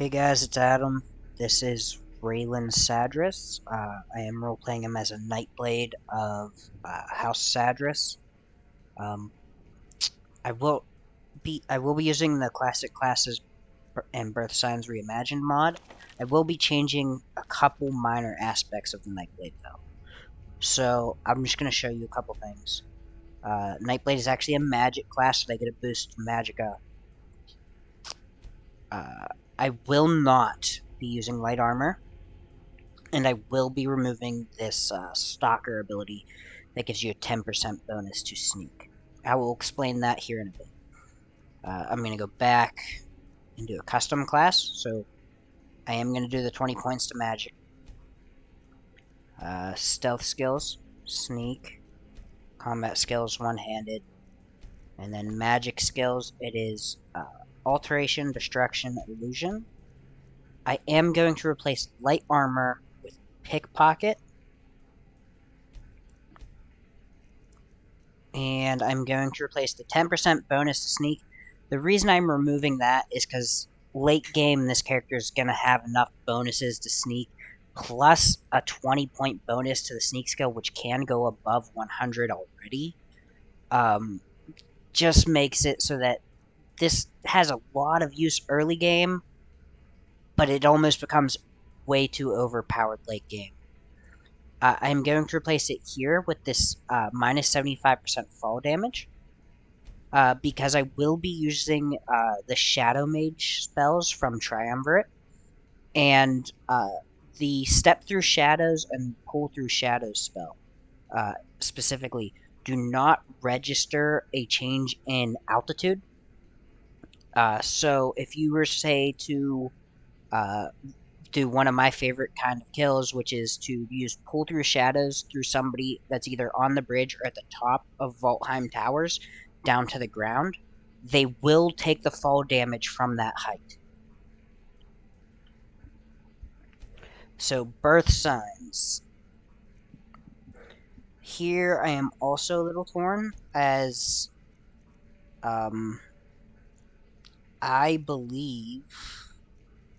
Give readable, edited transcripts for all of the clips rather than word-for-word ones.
Hey guys, it's Adam. This is Ralyn Sadras. I am role-playing him as a Nightblade of House Sadras. Um, I will be using the classic classes and birth signs reimagined mod. I will be changing a couple minor aspects of the Nightblade though. So I'm just gonna show you a couple things. Nightblade is actually a magic class, so they get a boost to magicka. I will not be using light armor. And I will be removing this Stalker ability that gives you a 10% bonus to sneak. I will explain that here in a bit. I'm going to go back and do a custom class, so I am going to do the 20 points to magic. Stealth skills, sneak, combat skills, one-handed, and then magic skills, it is alteration, destruction, illusion. I am going to replace light armor with pickpocket, and I'm going to replace the 10% bonus to sneak. The reason I'm removing that is because late game this character is going to have enough bonuses to sneak, plus a 20-point bonus to the sneak skill, which can go above 100 already. Just makes it so that this has a lot of use early game, but it almost becomes way too overpowered late game. I'm going to replace it here with this minus 75% fall damage. Because I will be using the Shadow Mage spells from Triumvirate, and the Step Through Shadows and Pull Through Shadows spell, specifically, do not register a change in altitude. So if you were, say, to do one of my favorite kind of kills, which is to use Pull Through Shadows through somebody that's either on the bridge or at the top of Valtheim Towers, down to the ground, they will take the fall damage from that height. So, birth signs. Here I am also a little torn, as I believe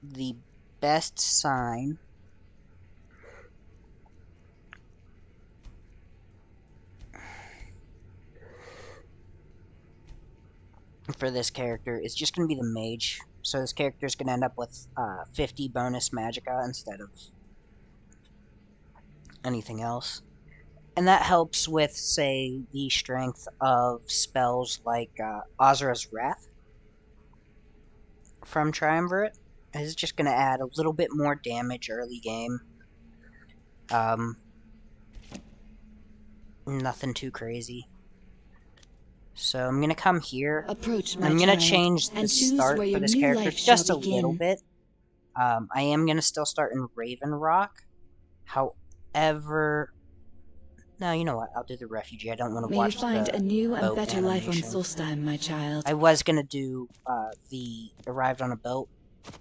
the best sign for this character is just going to be the Mage. So this character is going to end up with 50 bonus magicka instead of anything else. And that helps with, say, the strength of spells like Azra's Wrath from Triumvirate. It's just going to add a little bit more damage early game. Nothing too crazy. So I'm going to come here. Approach, I'm going to change the and start for this character just a little bit. I am going to still start in Raven Rock. However, no, you know what? I'll do the Refugee. I don't want to watch the find a new and boat better life on animation. Solstheim, my child. I was going to do the Arrived on a Boat.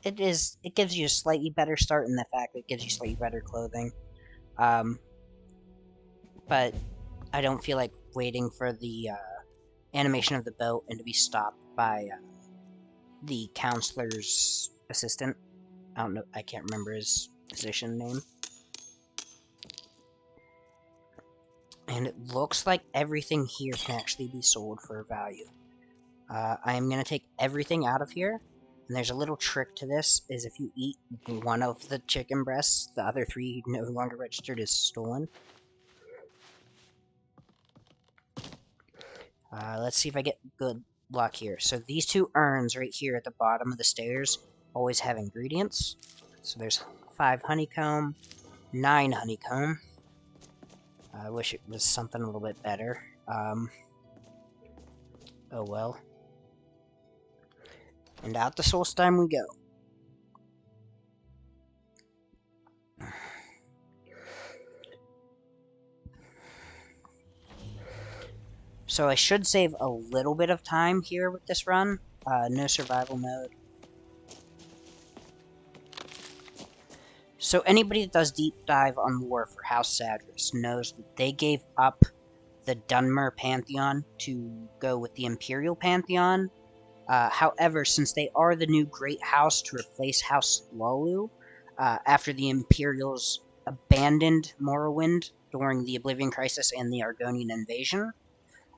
It gives you a slightly better start in the fact that it gives you slightly better clothing. But I don't feel like waiting for the animation of the boat and to be stopped by the counselor's assistant. I don't know. I can't remember his position name. And it looks like everything here can actually be sold for value. I am going to take everything out of here. And there's a little trick to this, is if you eat one of the chicken breasts, the other three no longer registered as stolen. Let's see if I get good luck here. So these two urns right here at the bottom of the stairs always have ingredients. So there's 5 honeycomb, 9 honeycomb. I wish it was something a little bit better. Oh well. And out to Solstheim we go. So I should save a little bit of time here with this run. No survival mode. So anybody that does deep dive on lore for House Sadras knows that they gave up the Dunmer Pantheon to go with the Imperial Pantheon However, since they are the new Great House to replace House Lulu, after the Imperials abandoned Morrowind during the Oblivion Crisis and the Argonian invasion,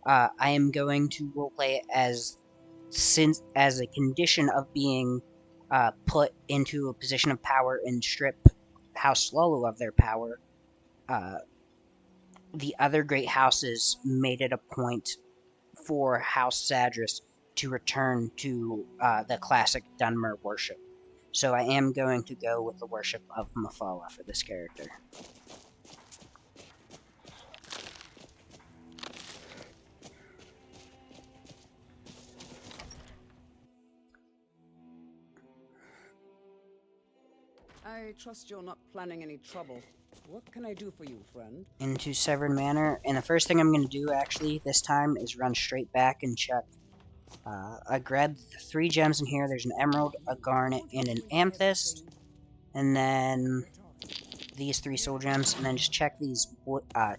I am going to roleplay as a condition of being put into a position of power and strip House Lulu of their power. The other great houses made it a point for House Sadras to return to the classic Dunmer worship. So I am going to go with the worship of Mafala for this character. I trust you're not planning any trouble. What can I do for you, friend? Into Severed Manor, and the first thing I'm going to do actually this time is run straight back and check. I grabbed the 3 gems in here. There's an emerald, a garnet, and an amethyst. And then these 3 soul gems, and then just check these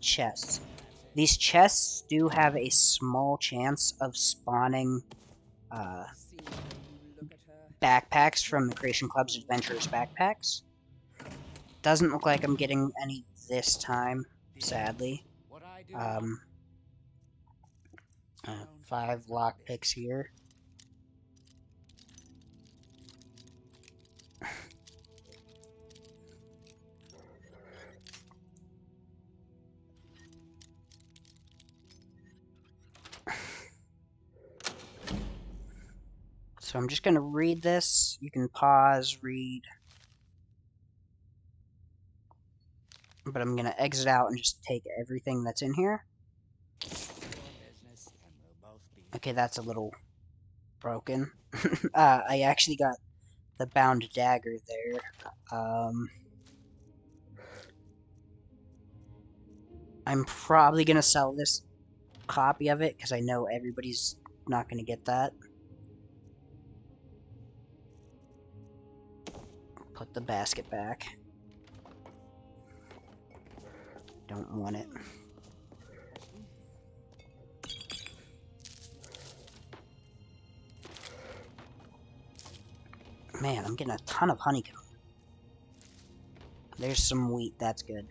chests. These chests do have a small chance of spawning backpacks from the Creation Club's Adventurers backpacks. Doesn't look like I'm getting any this time, sadly. 5 lockpicks here. So I'm just going to read this. You can pause, read. But I'm going to exit out and just take everything that's in here. Okay, that's a little broken. I actually got the bound dagger there. I'm probably going to sell this copy of it because I know everybody's not going to get that. Put the basket back. Don't want it. Man, I'm getting a ton of honeycomb. There's some wheat, that's good.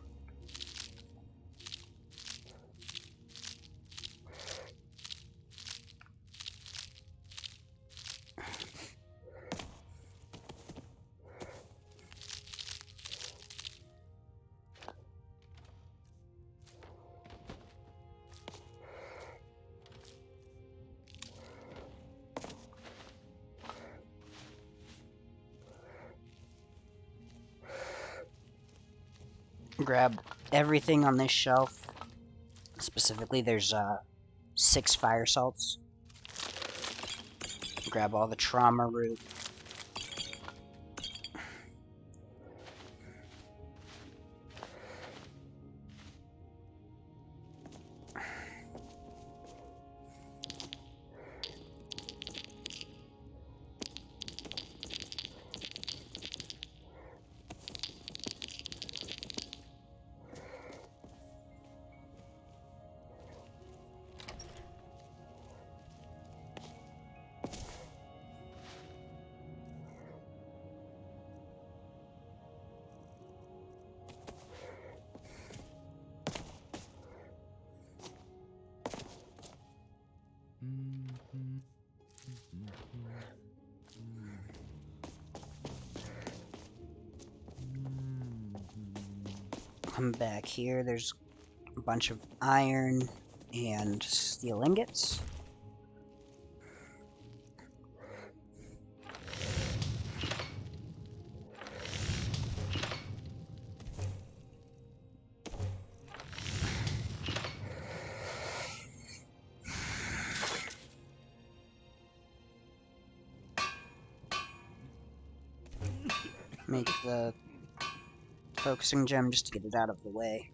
Grab everything on this shelf. Specifically, there's 6 fire salts. Grab all the trauma root. Come back here, there's a bunch of iron and steel ingots. Make the focusing gem just to get it out of the way.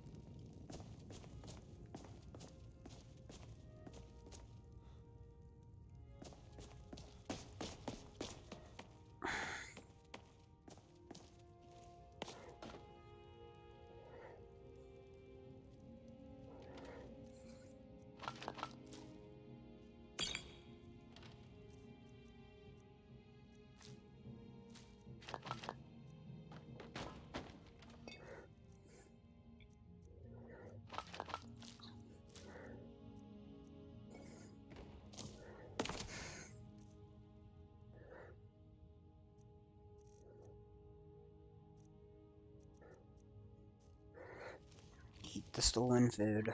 the stolen food.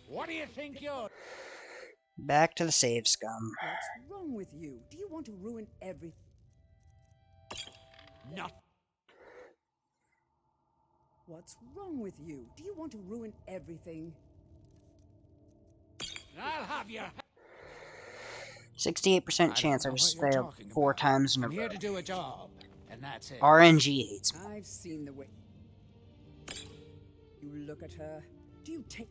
What do you think you're... Back to the save scum. What's wrong with you? Do you want to ruin everything? Not... What's wrong with you? Do you want to ruin everything? I'll have you... 68% chance I just failed 4 times in a I'm row. here to do a job, and that's it. RNG hates me. I've seen the way you look at her. Do you take...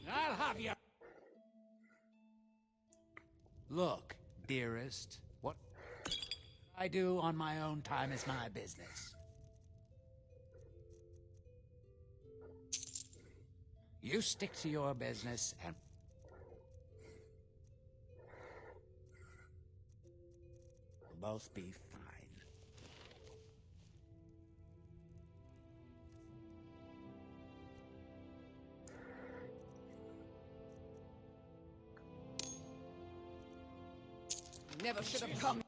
I'll have you... Look, dearest, what I do on my own time is my business. You stick to your business and... we'll both be fine. Never should have come.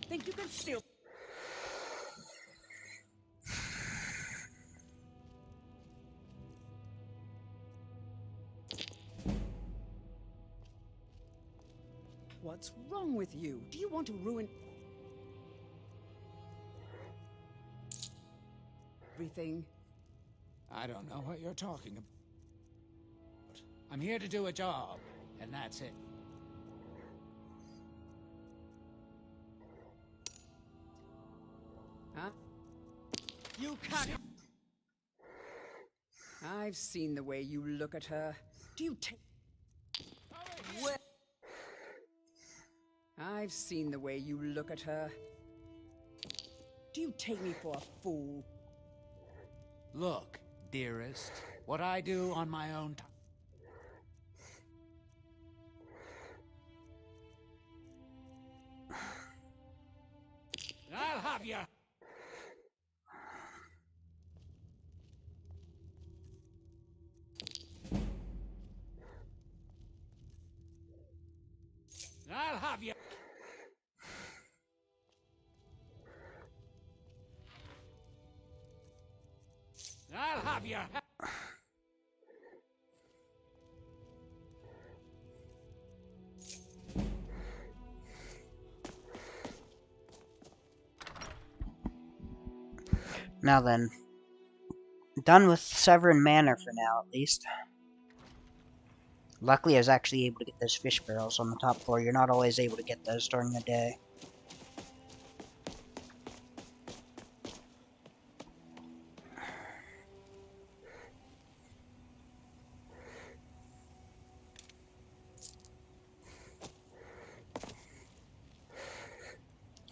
Think you can steal? What's wrong with you? Do you want to ruin everything? I don't know what you're talking about. I'm here to do a job, and that's it. Huh? You can't. I've seen the way you look at her. Do you take... Well... I've seen the way you look at her. Do you take me for a fool? Look, dearest, what I do on my own time. I'll have you. I'll have you. I'll have you. Now then. Done with Severn Manor for now, at least. Luckily, I was actually able to get those fish barrels on the top floor. You're not always able to get those during the day.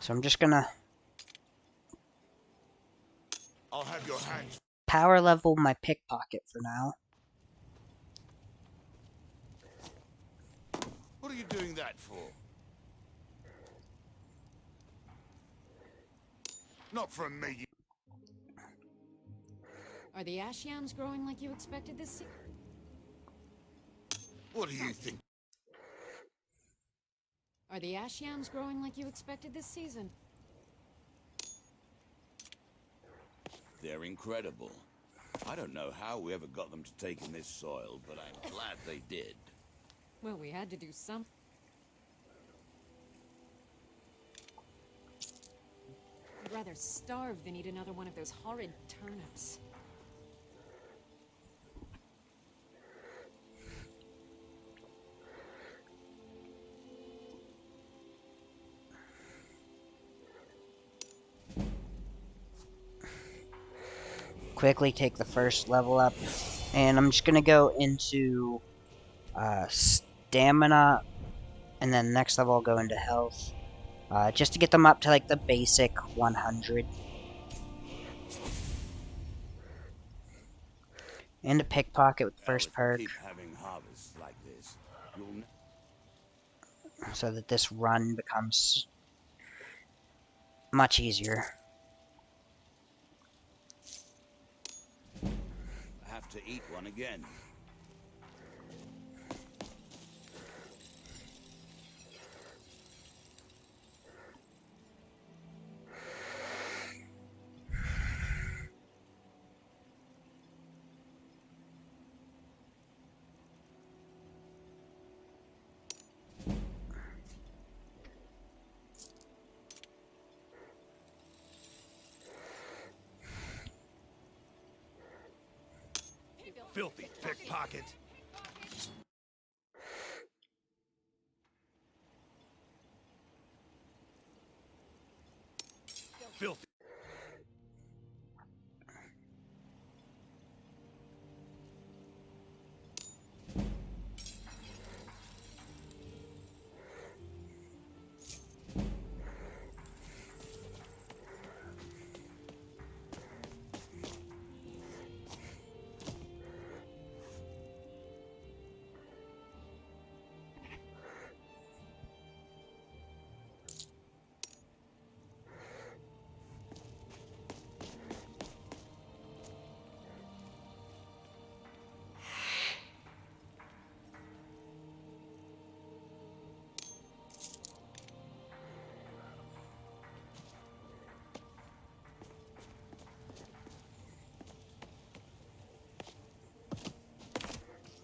So I'm just gonna... I'll have your hands. power level my pickpocket for now. What are you doing that for? Not from me. Are the ash yams growing like you expected this season? What do you think? Are the ash yams growing like you expected this season? They're incredible. I don't know how we ever got them to take in this soil, but I'm glad they did. Well, we had to do something. I'd rather starve than eat another one of those horrid turnips. Quickly take the first level up, and I'm just gonna go into stamina, and then next level I'll go into health. Just to get them up to like the basic 100. And a pickpocket with the Well, first if you perk, keep having harvests like this, you'll so that this run becomes much easier. have to eat one again. Filthy pickpocket. Filthy.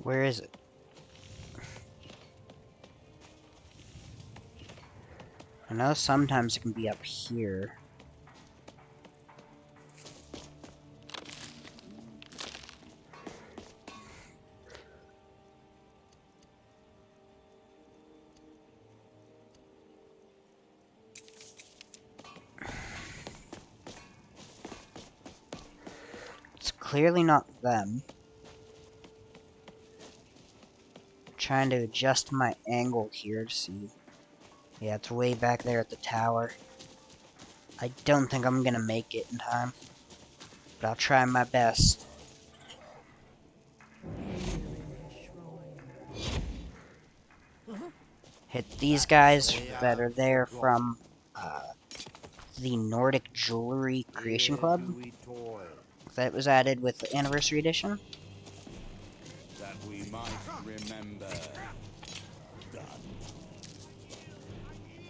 Where is it? I know sometimes it can be up here. It's clearly not them. Trying to adjust my angle here to see. Yeah, it's way back there at the tower. I don't think I'm gonna make it in time, but I'll try my best. Hit these guys that are there from the Nordic Jewelry Creation Club that was added with the Anniversary Edition. That we might remember. Done.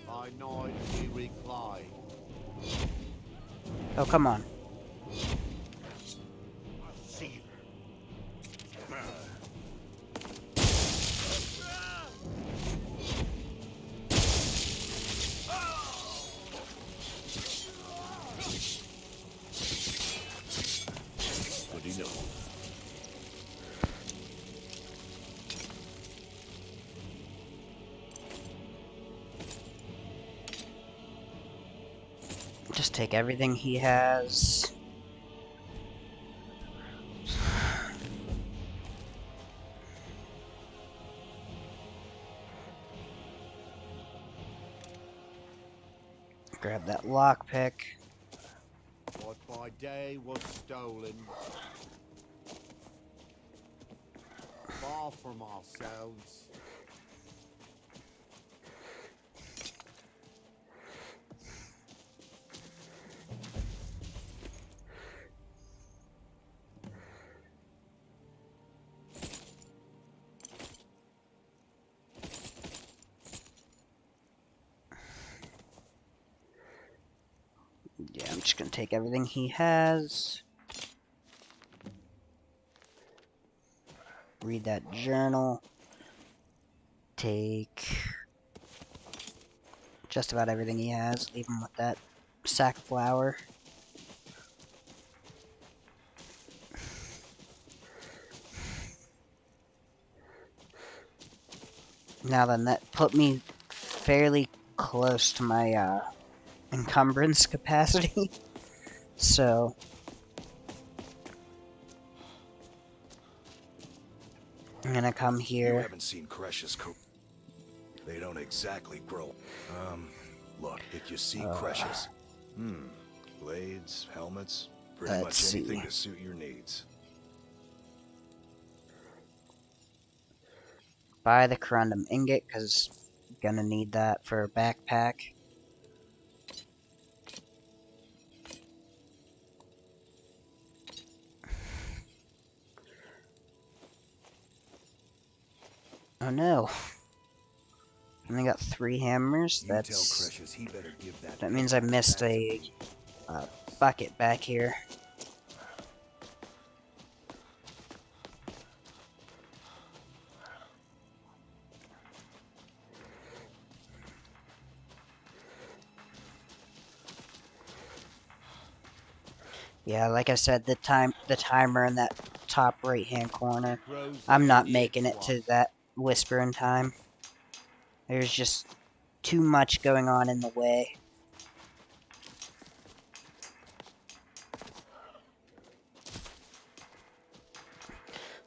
By night we recline. Oh, come on. See you. Good enough. Just take everything he has. Grab that lockpick. What by day was stolen. Far from ourselves. Yeah, I'm just gonna take everything he has. Read that journal. Take just about everything he has. Leave him with that sack of flour. Now then, that put me fairly close to my encumbrance capacity. So I'm gonna come You here. haven't seen Cresh's They don't exactly grow. Look, if you see Cresh's. Blades, helmets, pretty Let's much anything see. to suit your needs. Buy the corundum ingot, because gonna need that for a backpack. Oh no. Only got 3 hammers. You tell Cresh's he better give That means I missed back to a me. bucket back here. Yeah, like I said, the timer in that top right hand corner. I'm not making it to that whisper in time. There's just too much going on in the way.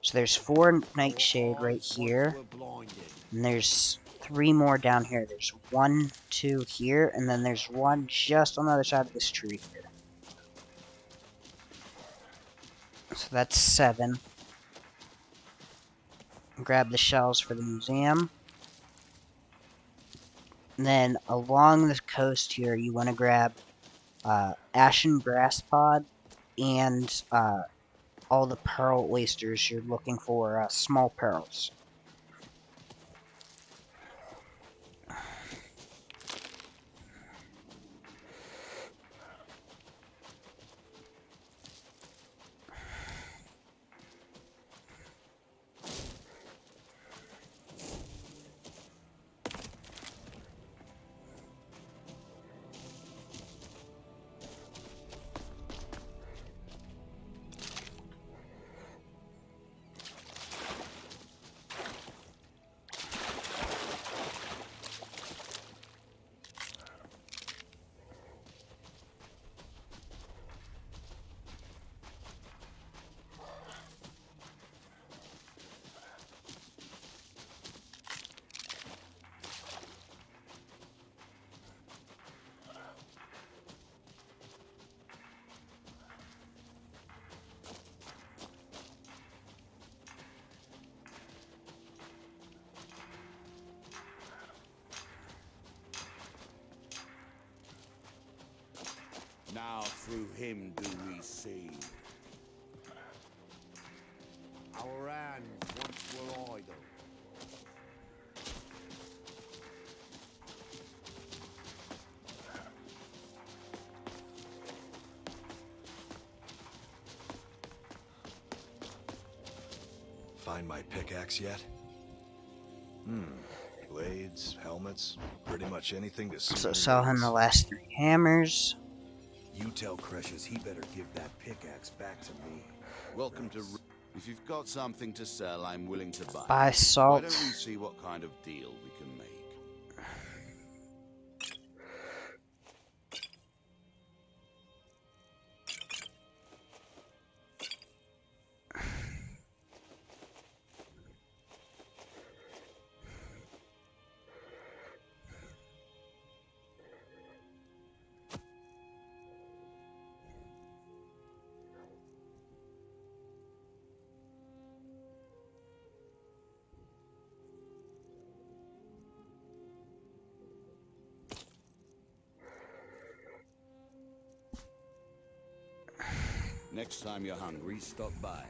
So there's 4 nightshade right here, and there's 3 more down here. There's 1, 2 here, and then there's 1 just on the other side of this tree here. So that's 7. Grab the shells for the museum. And then along the coast here, you want to grab ashen grass pod and all the pearl oysters. You're looking for small pearls. Now through him do we see. Our hands once were idle. Find my pickaxe yet? Blades, helmets, pretty much anything to suit So your sell him needs. the last 3 hammers. You tell Cresh's he better give that pickaxe back to me. Welcome to. If you've got something to sell, I'm willing to buy. Buy Why salt. don't we see what kind of deal we can make? Next time you're hungry, stop by.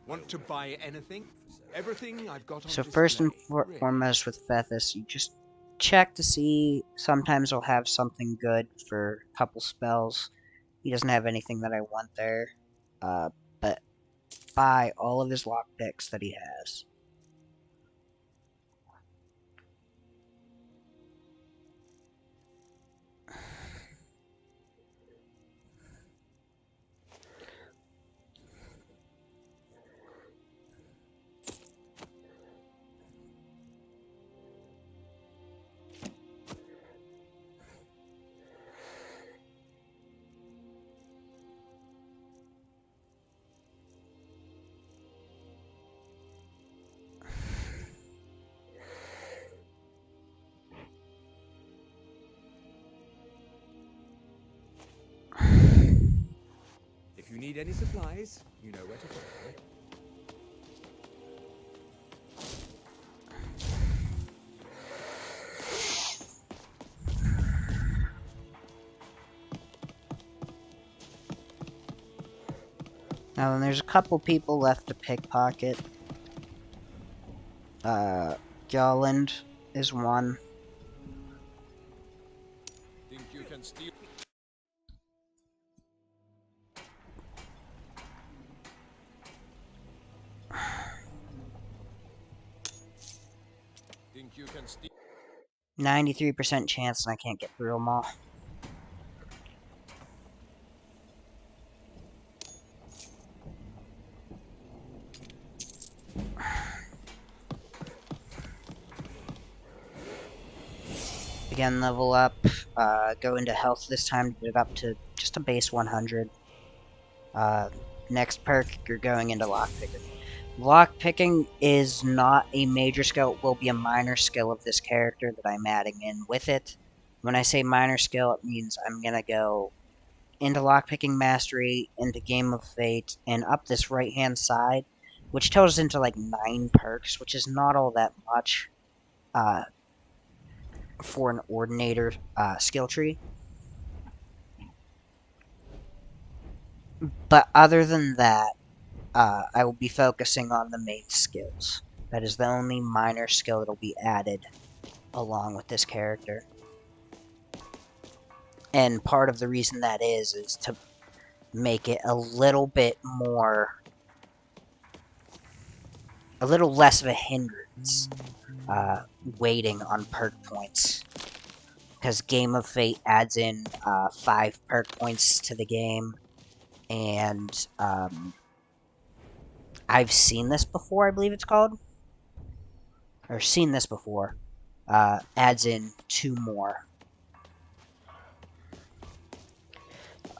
Want to buy anything? Everything I've got on So display. first and Really. foremost with Fethus, you just check to see. Sometimes he'll have something good for a couple spells. He doesn't have anything that I want there. But buy all of his lockpicks that he has. you need any supplies, you know where to find me. Now then, there's a couple people left to pickpocket. Garland is one. Think you can steal? Think you can steal? 93% chance and I can't get through them all. Again, level up, go into health this time to get it up to just a base 100. Next perk, you're going into lockpicking. Lockpicking is not a major skill, it will be a minor skill of this character that I'm adding in with it. When I say minor skill, it means I'm gonna go into lockpicking mastery, into Game of Fate, and up this right-hand side, which tells into like 9 perks, which is not all that much for an ordinator skill tree. But other than that, I will be focusing on the main skills. That is the only minor skill that will be added along with this character. And part of the reason that is to make it a little bit more, a little less of a hindrance, waiting on perk points. Because Game of Fate adds in 5 perk points to the game, and I've seen this before, I believe it's called. Or seen this before. Adds in 2 more.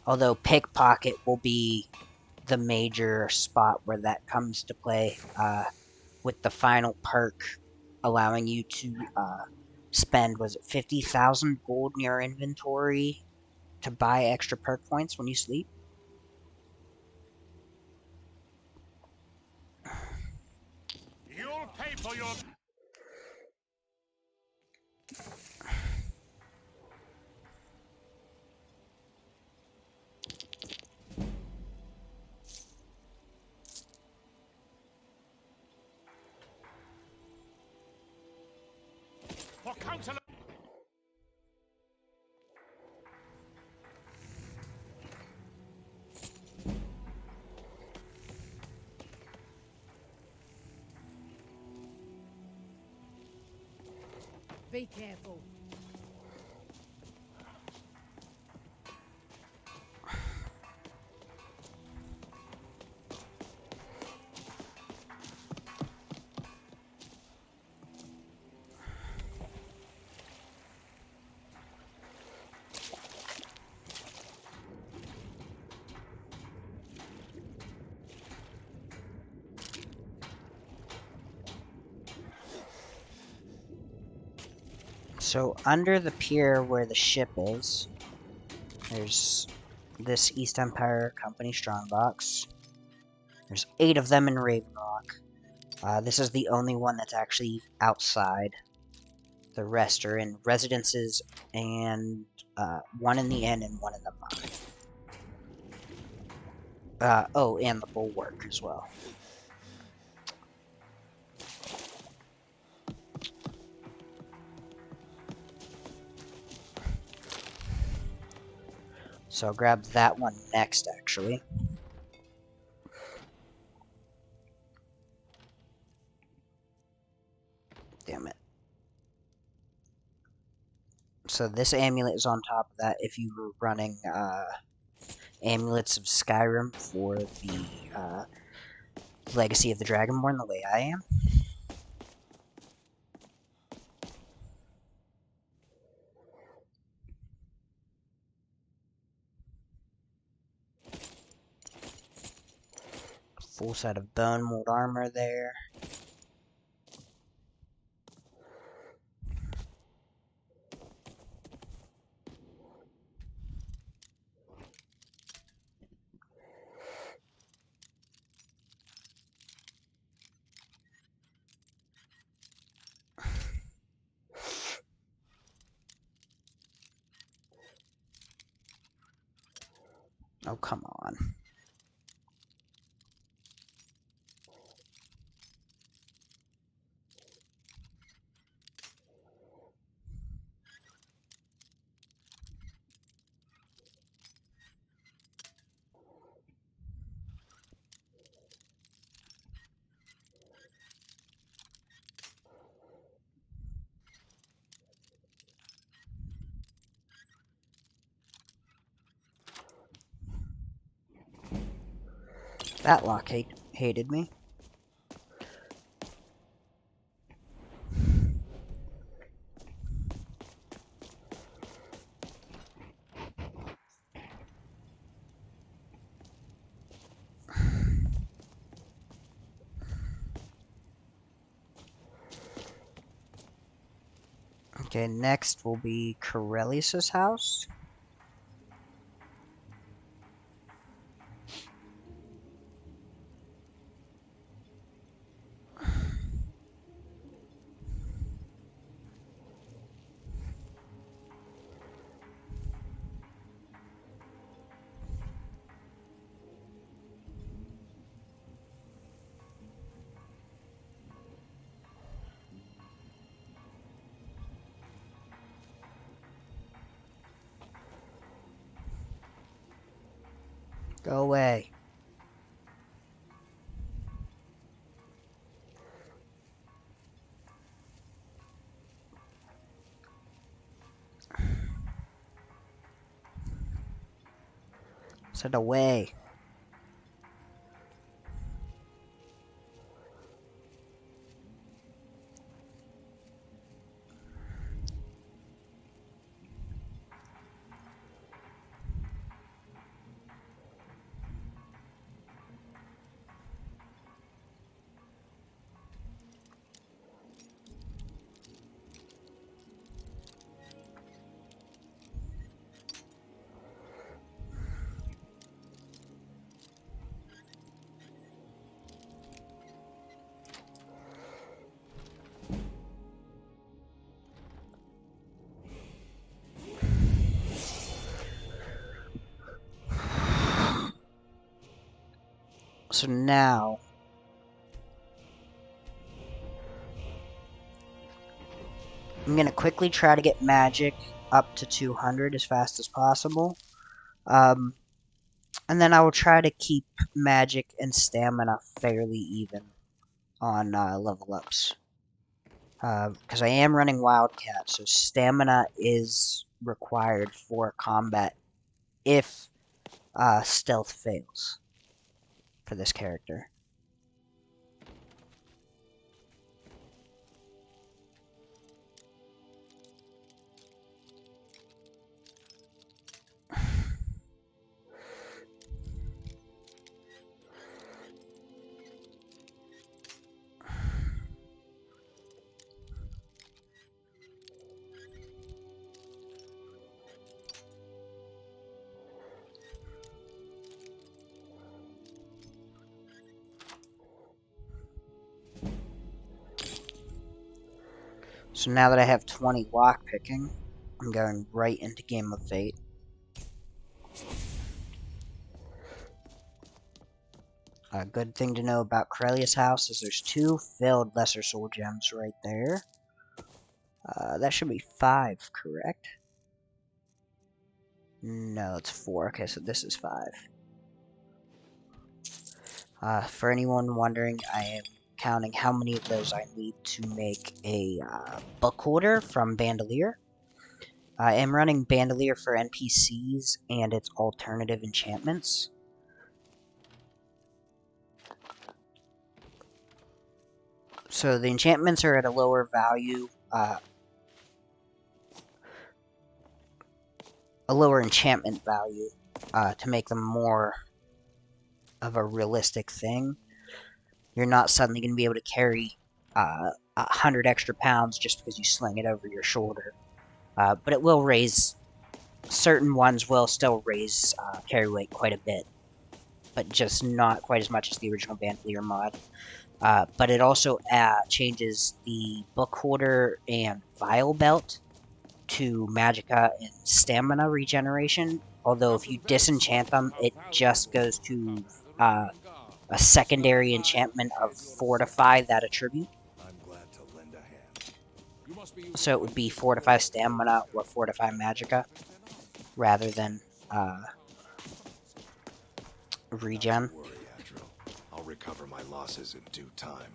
Although pickpocket will be the major spot where that comes to play, with the final perk allowing you to spend, was it 50,000 gold in your inventory to buy extra perk points when you sleep? You'll pay for your... For counsel... Be careful. So, under the pier where the ship is, there's this East Empire Company strongbox. There's 8 of them in Raven Rock. This is the only one that's actually outside. The rest are in residences, and one in the inn and one in the mine. Oh, and the bulwark as well. So I'll grab that one next, actually. Damn it. So this amulet is on top of that if you were running Amulets of Skyrim for the Legacy of the Dragonborn the way I am. Full set of bone mold armor there. Oh, come on. That lock hated me. Okay, next will be Corellius's house. Go away. Said away. So now, I'm going to quickly try to get magic up to 200 as fast as possible. And then I will try to keep magic and stamina fairly even on level ups. Because I am running Wildcat, so stamina is required for combat if stealth fails for this character. So now that I have 20 lockpicking, I'm going right into Game of Fate. A good thing to know about Corellius' house is there's 2 filled Lesser Soul Gems right there. That should be 5, correct? No, it's 4. Okay, so this is 5. For anyone wondering, I am counting how many of those I need to make a book holder from Bandolier. I am running Bandolier for NPCs and its alternative enchantments. So the enchantments are at a lower value, a lower enchantment value, to make them more of a realistic thing. You're not suddenly going to be able to carry 100 extra pounds just because you sling it over your shoulder. But it will raise, certain ones will still raise carry weight quite a bit, but just not quite as much as the original Bandolier mod. But it also changes the book holder and vial belt to magicka and stamina regeneration Although if you disenchant them, it just goes to a secondary enchantment of Fortify that attribute. I'm glad to lend a hand. So it would be Fortify Stamina or Fortify Magicka rather than regen. Not to worry, Adro. I'll recover my losses in due time.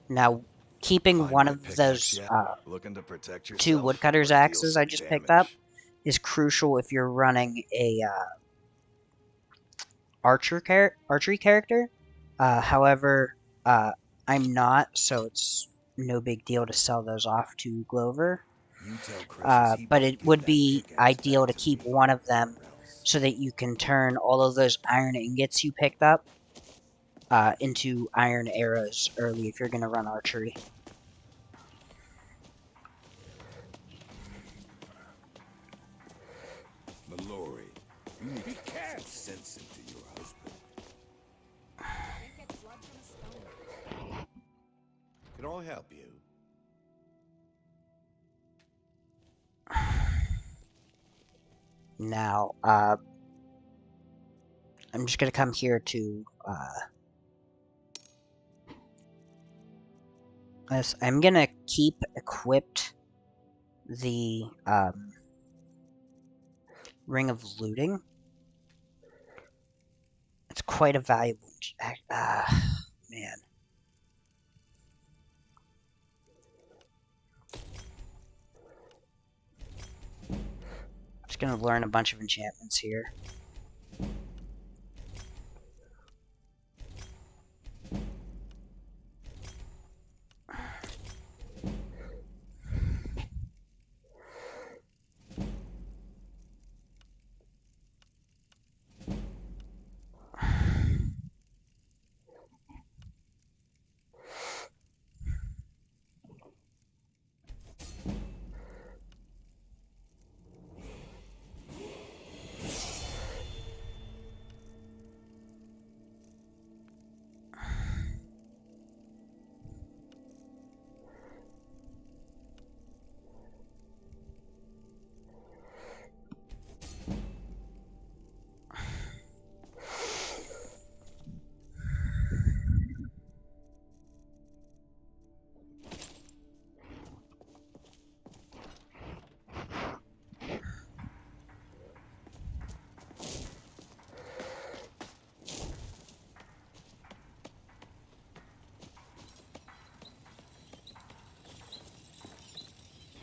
Now, keeping Find one my of pickaxe those yet? Looking to protect 2 yourself, woodcutter's or deal axes some I just picked up damage? is crucial if you're running a archery character. However, I'm not, so it's no big deal to sell those off to Glover. You tell Crushes he But better it give would that be pickaxe ideal back to to keep me, one of them or else. so that you can turn all of those iron ingots you picked up into iron arrows early if you're going to run archery. Mallory, you need to get some sense into your husband. Can't get blood from a stone. Can I help you? Now, I'm just going to come here to this. I'm going to keep equipped the Ring of Looting. It's quite a valuable... man. Just going to learn a bunch of enchantments here.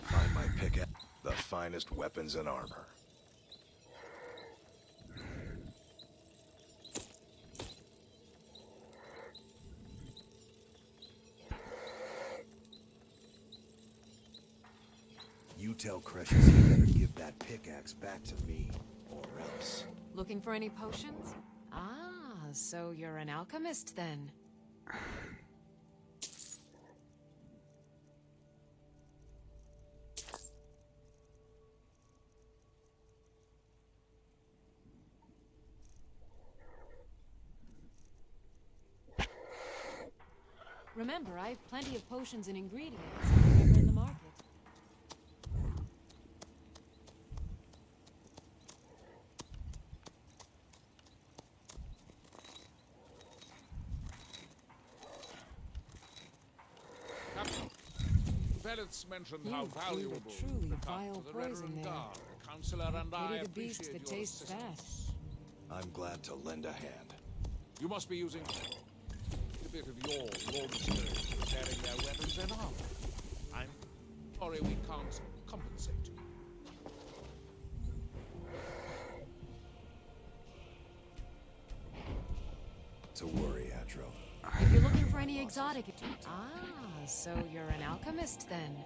Find my pickaxe. The finest weapons and armor. You tell Crushes he better give that pickaxe back to me, or else. Looking for any potions? Ah, so you're an alchemist then. Remember, I have plenty of potions and ingredients if you're ever in the market. Pellets mentioned You how brewed a valuable truly the cup vile to the poison Reverend there. Guard. The Counselor and I Pity the beast appreciate that your tastes that. assistance. I'm glad to lend a hand. You must be using a bit of your raw materials for repairing their weapons and armor. I'm sorry we can't compensate you. To worry, Adro. If you're looking for any exotic... Ah, so you're an alchemist then.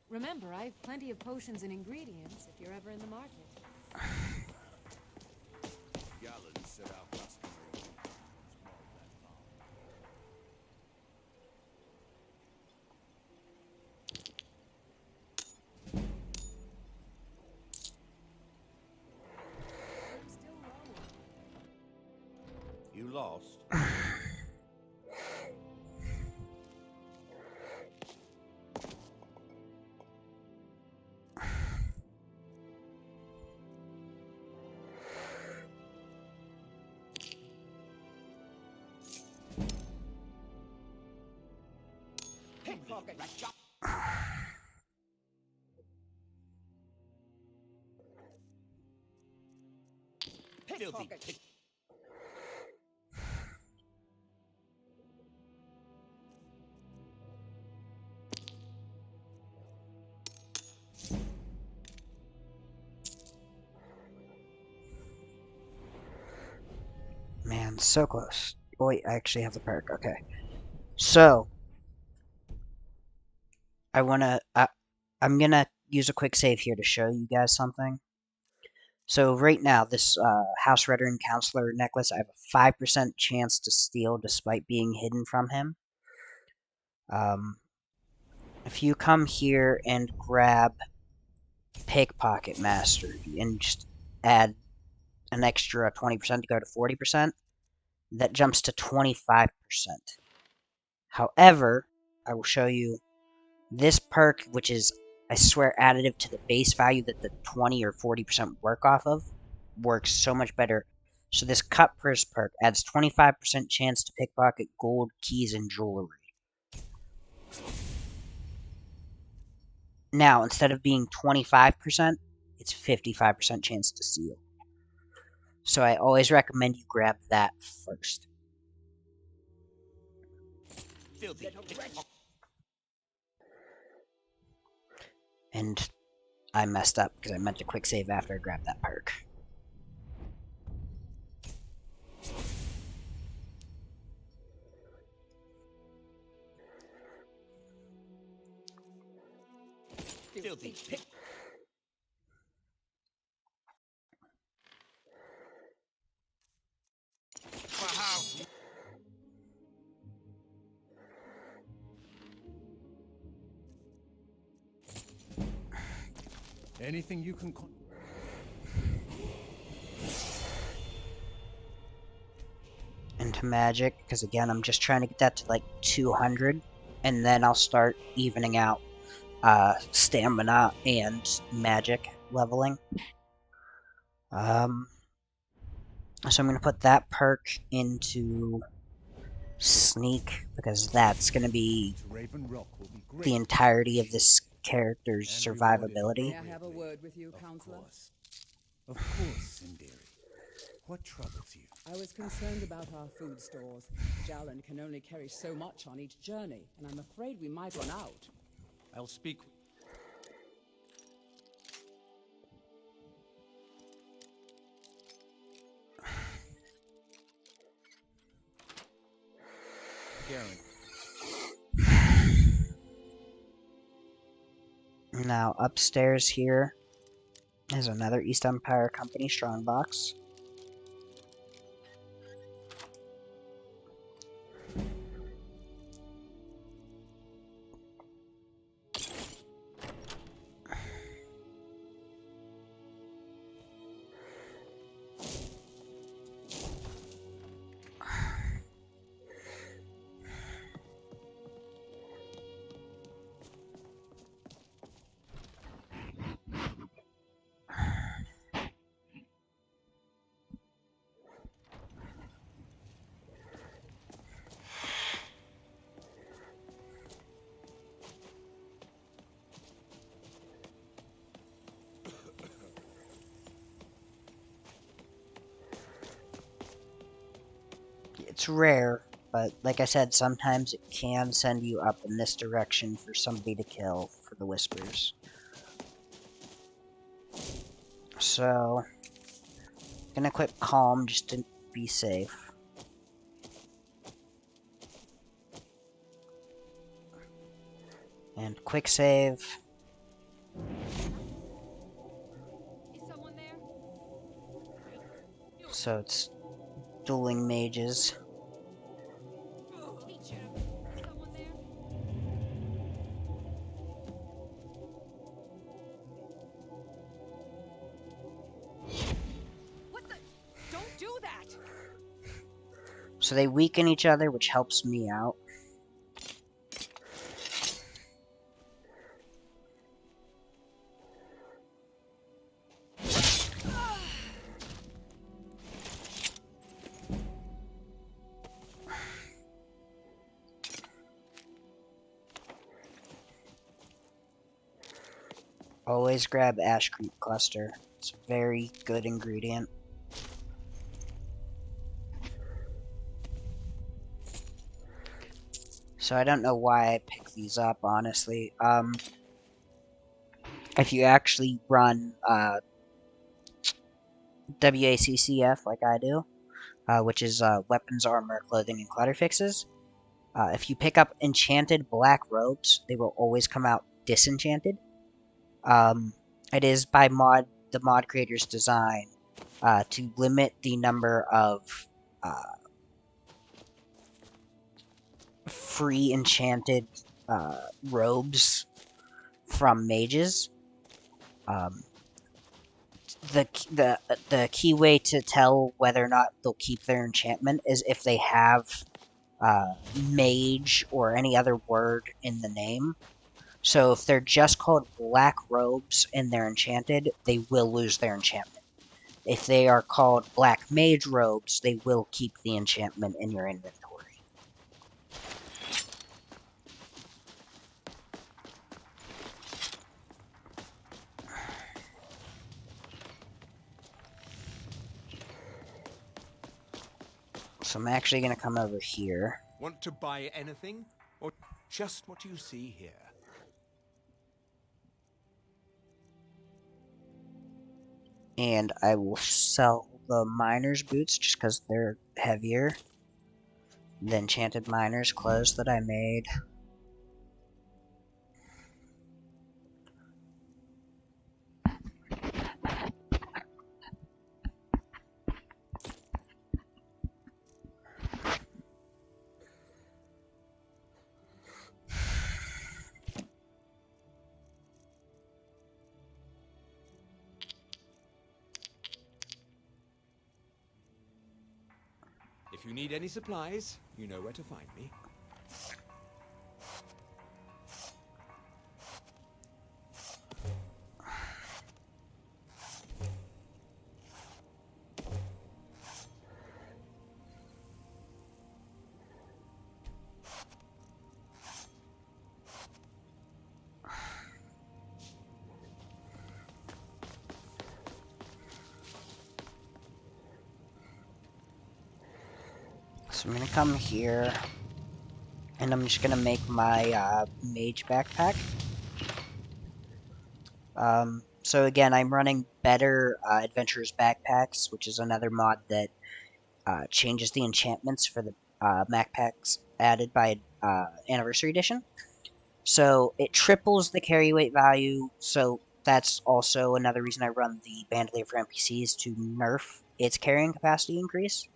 Remember, I have plenty of potions and ingredients if you're ever in the market. Gallon said our customary was more of that bomb. lost? Pickpocket. Pickpocket. Man, so close. Oh, wait, I actually have the perk. Okay. So, I'm gonna use a quick save here to show you guys something. So right now, this House Veteran Counselor necklace, I have a 5% chance to steal despite being hidden from him. If you come here and grab Pickpocket Master and just add an extra 20% to go to 40%, that jumps to 25%. However, I will show you this perk, which is, I swear, additive to the base value that the 20 or 40% work off of, works so much better. So this cut purse perk adds 25% chance to pickpocket gold, keys, and jewelry. Now, instead of being 25%, it's 55% chance to steal. So I always recommend you grab that first. And I messed up because I meant to quick save after I grabbed that perk. Filthy pick. Anything you can... Into magic, because again, I'm just trying to get that to like 200, and then I'll start evening out stamina and magic leveling. So I'm going to put that perk into sneak, because that's going to be the entirety of this character's survivability. May I have a word with you, Counselor? Of course, Sindiri. What troubles you? I was concerned about our food stores. Jalan can only carry so much on each journey, and I'm afraid we might run out. I'll speak. Garen. Now, upstairs here is another East Empire Company strongbox. It's rare, but like I said, sometimes it can send you up in this direction for somebody to kill for the whispers. So, gonna equip Calm just to be safe. And quick save. Is someone there? So it's dueling mages. Teacher, is someone there? What the? Don't do that! So they weaken each other, which helps me out. Always grab Ash Creep Cluster. It's a very good ingredient. So I don't know why I picked these up, honestly. If you actually run WACCF like I do, which is Weapons, Armor, Clothing, and Clutter Fixes, if you pick up Enchanted Black Robes, they will always come out disenchanted. It is by the mod creator's design to limit the number of free enchanted robes from mages. The key way to tell whether or not they'll keep their enchantment is if they have mage or any other word in the name. So if they're just called black robes and they're enchanted, they will lose their enchantment. If they are called black mage robes, they will keep the enchantment in your inventory. So I'm actually going to come over here. Want to buy anything? Or just what you see here? And I will sell the miner's boots just because they're heavier. The enchanted miner's clothes that I made. If you need any supplies, you know where to find me. So I'm going to come here. And I'm just going to make my mage backpack. So again, I'm running better Adventurer's Backpacks, which is another mod that changes the enchantments for the backpacks added by Anniversary Edition. So it triples the carry weight value, so that's also another reason I run the Bandolier for NPCs to nerf its carrying capacity increase.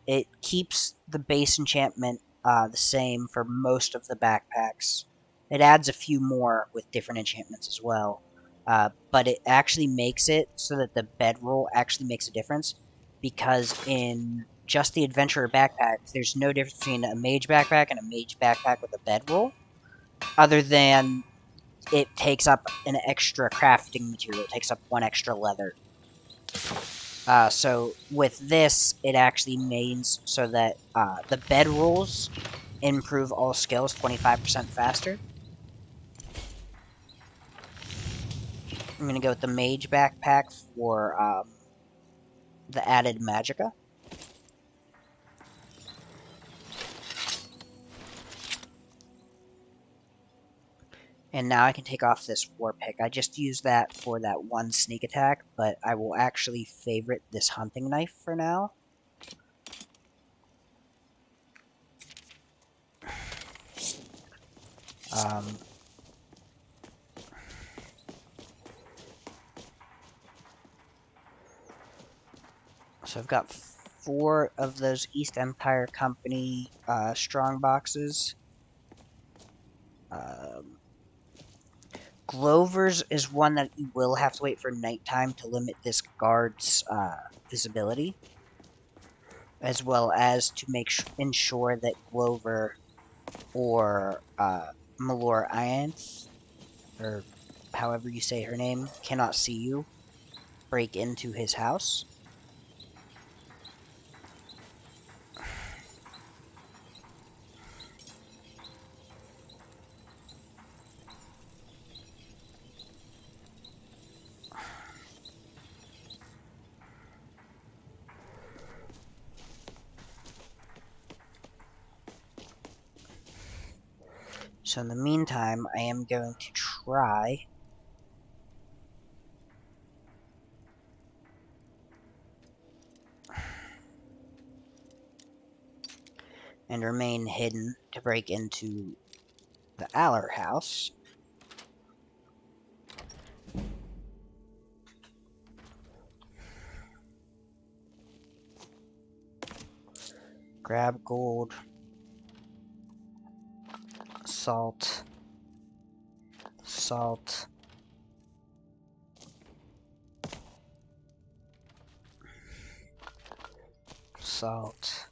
It keeps the base enchantment the same for most of the backpacks. It adds a few more with different enchantments as well. But it actually makes it so that the bedroll actually makes a difference, because in just the Adventurer backpack, there's no difference between a mage backpack and a mage backpack with a bedroll, other than it takes up an extra crafting material. It takes up one extra leather. So with this, it actually means so that the bedrolls improve all skills 25% faster. I'm going to go with the mage backpack for the added magicka. And now I can take off this war pick. I just used that for that one sneak attack, but I will actually favorite this hunting knife for now. So I've got 4 of those East Empire Company strong boxes. Glover's is one that you will have to wait for nighttime to limit this guard's visibility. as well as to ensure that Glover or Malor Ianthe, or however you say her name, cannot see you break into his house. So in the meantime, I am going to try and remain hidden to break into the Aller house. Grab gold, salt, salt, salt.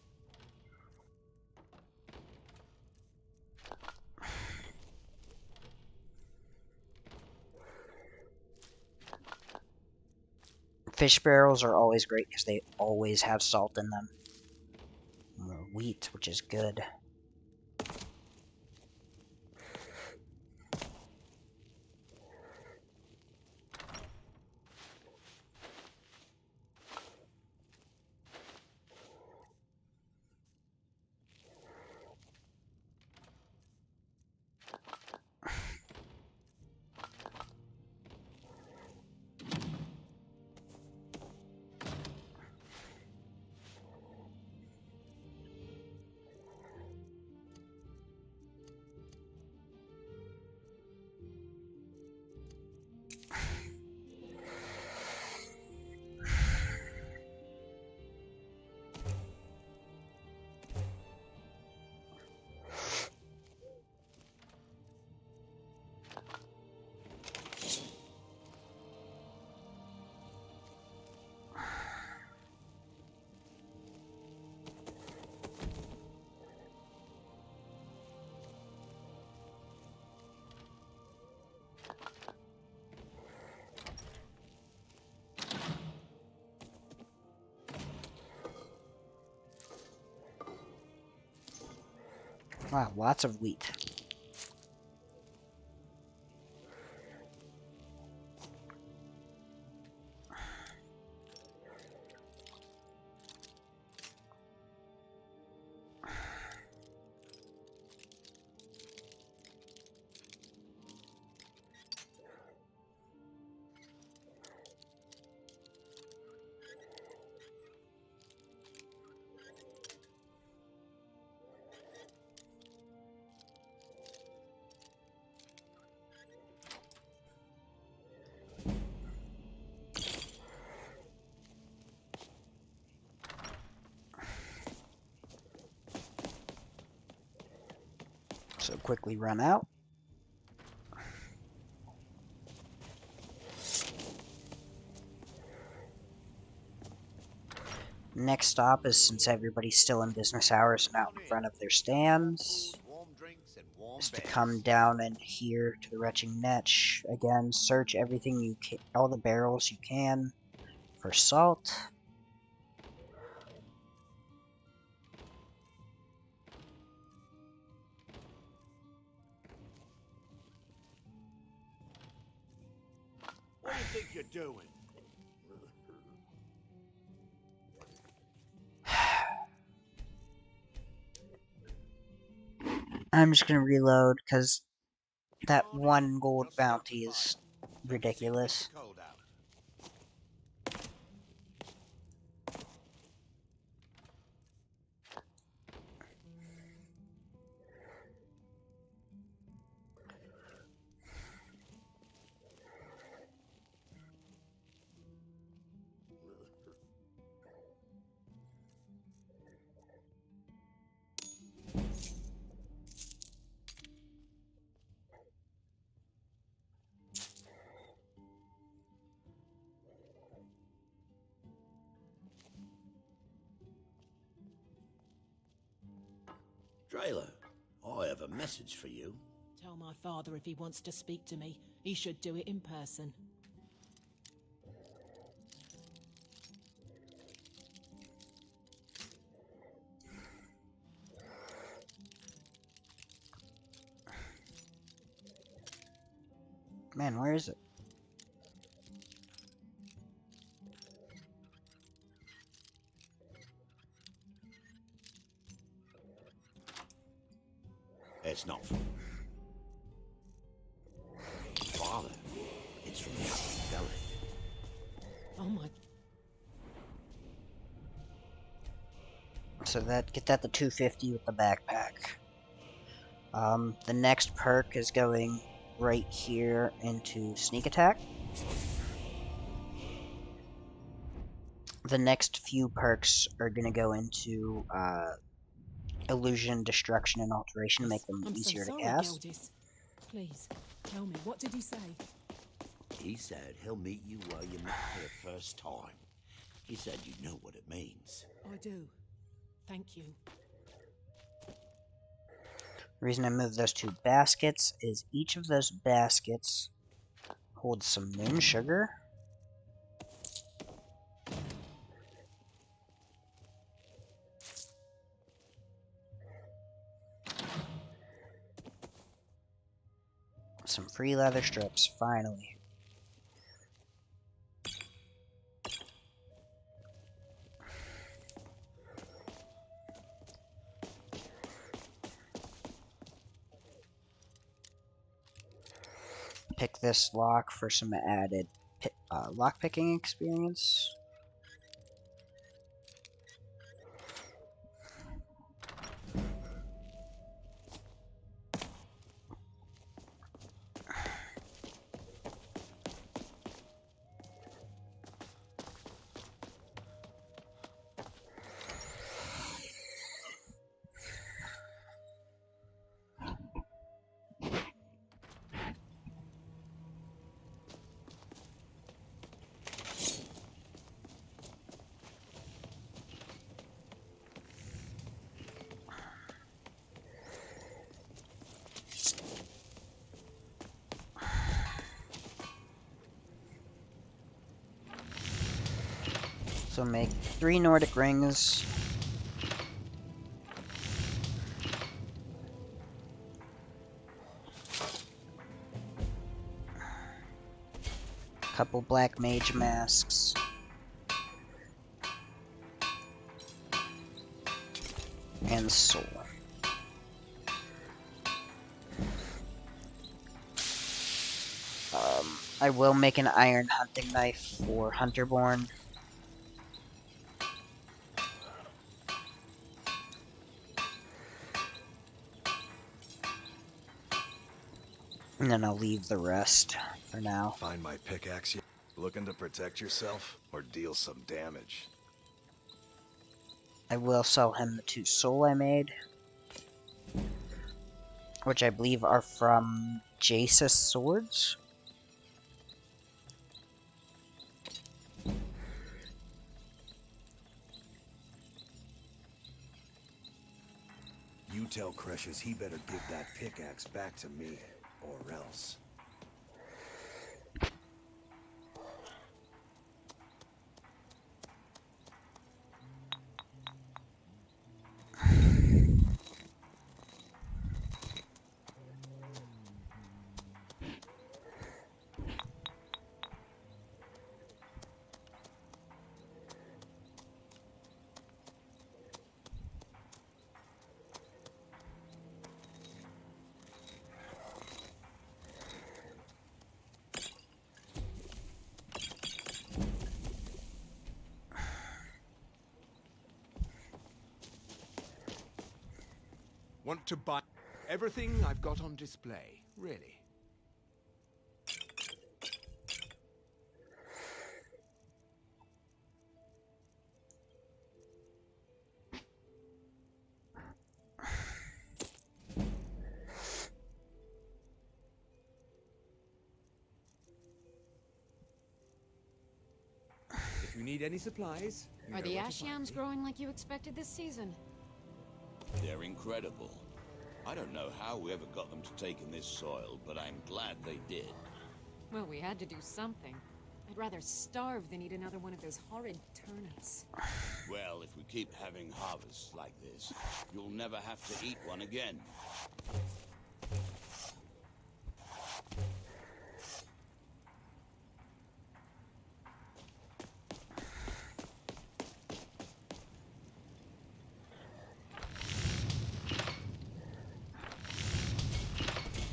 Fish barrels are always great because they always have salt in them. Or wheat, which is good. Wow, lots of wheat. So quickly run out. Next stop is, since everybody's still in business hours and out in front of their stands, Warm drinks and warm is to beds. come down in here to the retching niche. Again, search everything you can, all the barrels you can for salt. What do you think you're doing? I'm just gonna reload because that Come on in. one gold Just start bounty the is fire. Don't seem to get ridiculous. the cold out. Trailer, I have a message for you. Tell my father if he wants to speak to me, he should do it in person. Man, where is it? It's not from father. It's from Captain Derek. Oh my... So get that to 250 with the backpack. The next perk is going right here into sneak attack. The next few perks are going to go into illusion, destruction, and alteration to make them I'm easier so to sorry, cast. Gildis. Please, tell me, what did he say? He said he'll meet you where you met for the first time. He said you know what it means. I do. Thank you. The reason I moved those two baskets is each of those baskets holds some moon sugar. Some free leather strips, finally. Pick this lock for some added lockpicking experience. So make 3 Nordic rings. Couple black mage masks. And soul. I will make an iron hunting knife for Hunterborn. And then I'll leave the rest for now. Find my pickaxe yet? Looking to protect yourself or deal some damage? I will sell him the 2 soul I made, which I believe are from Jace's swords. You tell Crushes he better give that pickaxe back to me, or else. Want to buy everything I've got on display, really. If you need any supplies, you Are know the where to ash find yams me. growing like you expected this season? They're incredible. I don't know how we ever got them to take in this soil, but I'm glad they did. Well, we had to do something. I'd rather starve than eat another one of those horrid turnips. Well, if we keep having harvests like this, you'll never have to eat one again.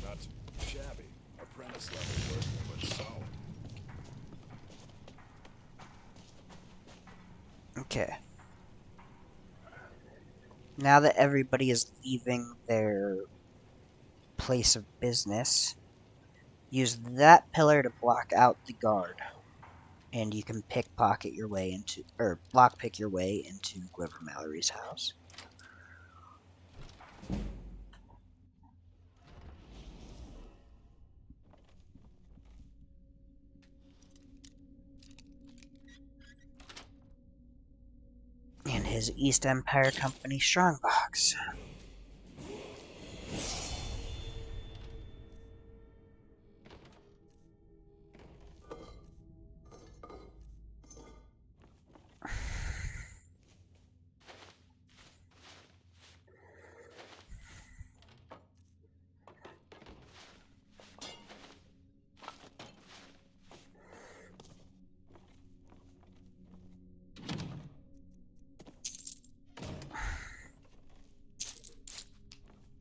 Not shabby. Apprentice level work, but solid. Okay. Now that everybody is leaving their place of business, use that pillar to block out the guard. And you can pickpocket your way into, or lockpick your way into Quiver Mallory's house. And his East Empire Company strongbox.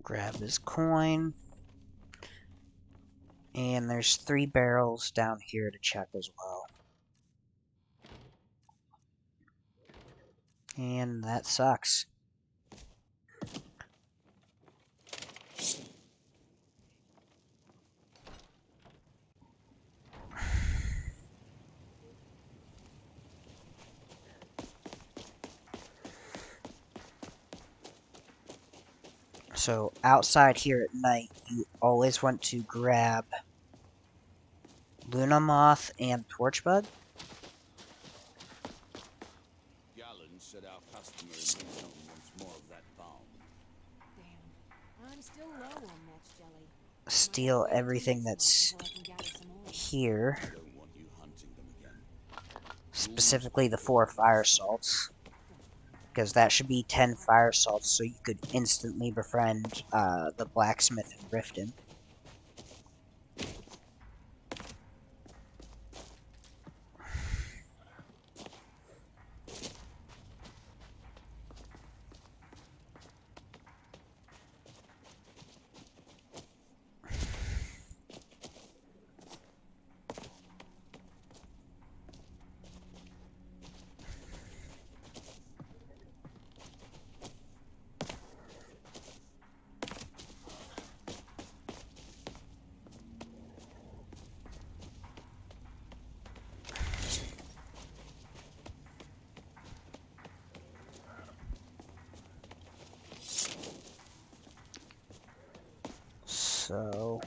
Grab his coin. And there's 3 barrels down here to check as well. And that sucks. So outside here at night, you always want to grab Luna Moth and Torchbug. Galen said our customer in Newtown wants more of that balm. Damn, I'm still low on match jelly. Steal everything that's Until I can gather some more. here, I don't want you hunting them again. specifically the 4 fire salts, because that should be 10 fire salts, so you could instantly befriend the blacksmith in Riften. So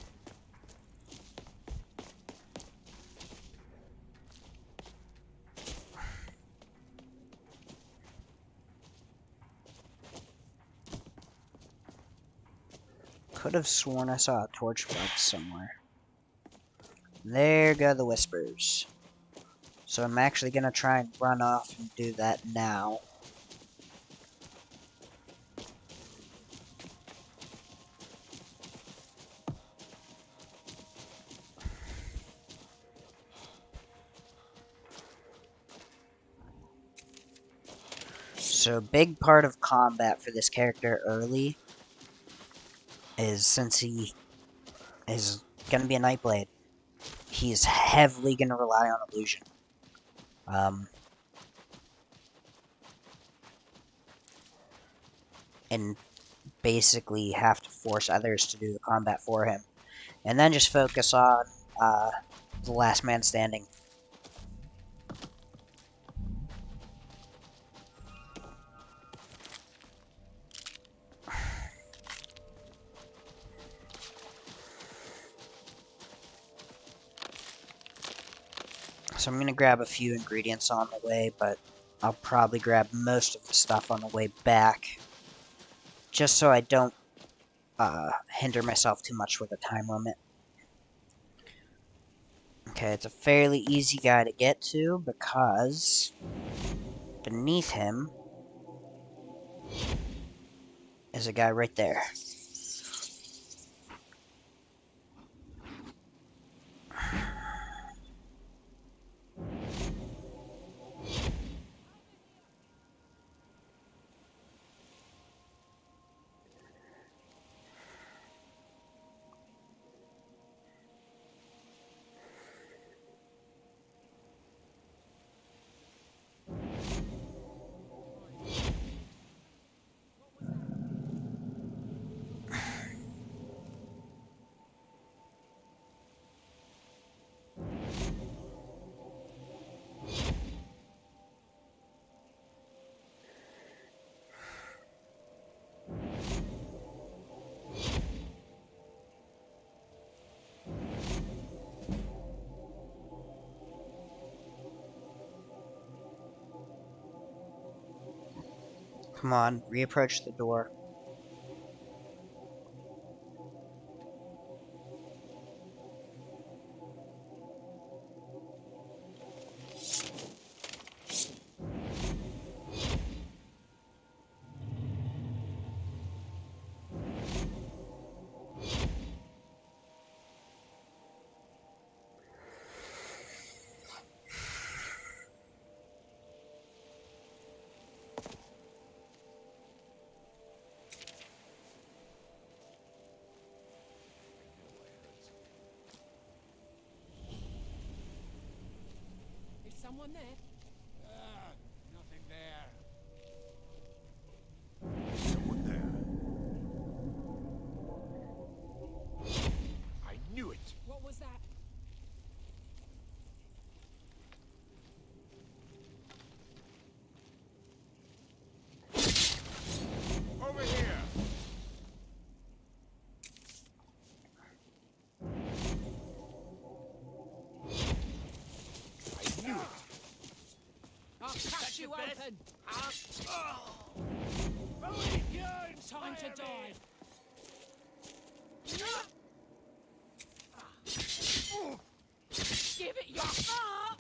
could have sworn I saw a torch bug somewhere. There go the whispers. So I'm actually gonna try and run off and do that now. So big part of combat for this character early is, since he is gonna be a Nightblade, he's heavily gonna rely on illusion. And basically have to force others to do the combat for him. And then just focus on the last man standing. So I'm going to grab a few ingredients on the way, but I'll probably grab most of the stuff on the way back, just so I don't hinder myself too much with a time limit. Okay, it's a fairly easy guy to get to because beneath him is a guy right there. Come on, reapproach the door. Is someone there? Nothing there. Someone there. I knew it. What was that? Over here. I knew it. I'll cut you open! Time to die! Give it your heart!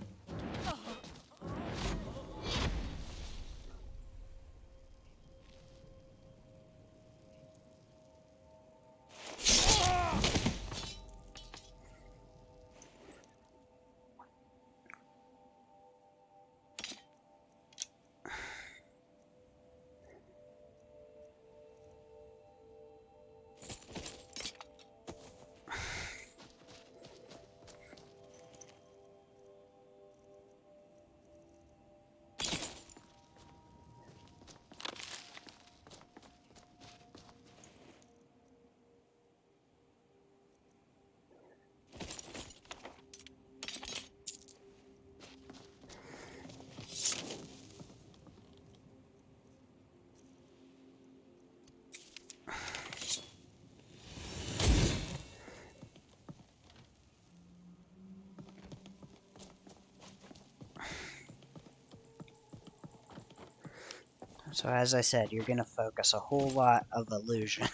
So as I said, you're going to focus a whole lot of illusion.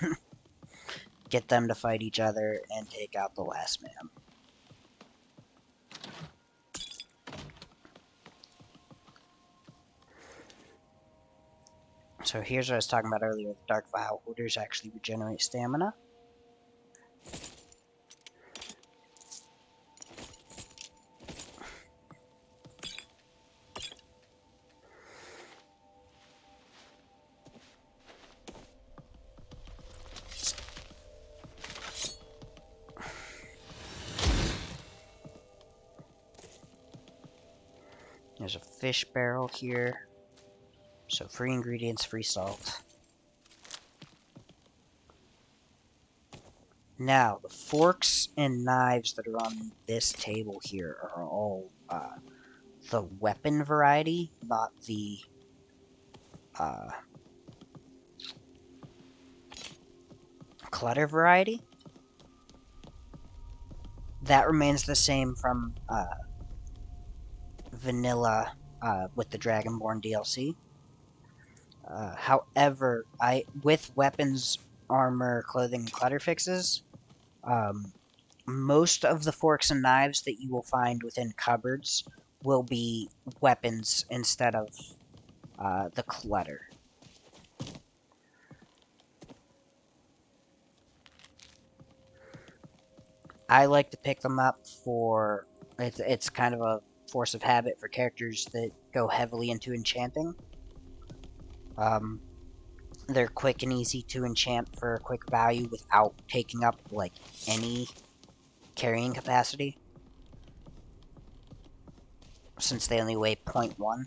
Get them to fight each other and take out the last man. So here's what I was talking about earlier. The Dark Vial Hoarders actually regenerate stamina. There's a fish barrel here. So free ingredients, free salt. Now, the forks and knives that are on this table here are all the weapon variety, not the clutter variety. That remains the same from vanilla with the Dragonborn DLC. However, with weapons armor, clothing, and clutter fixes. Most of the forks and knives that you will find within cupboards will be weapons instead of the clutter. I like to pick them up for... It's kind of a force of habit for characters that go heavily into enchanting. They're quick and easy to enchant for a quick value without taking up, like, any carrying capacity, since they only weigh 0.1.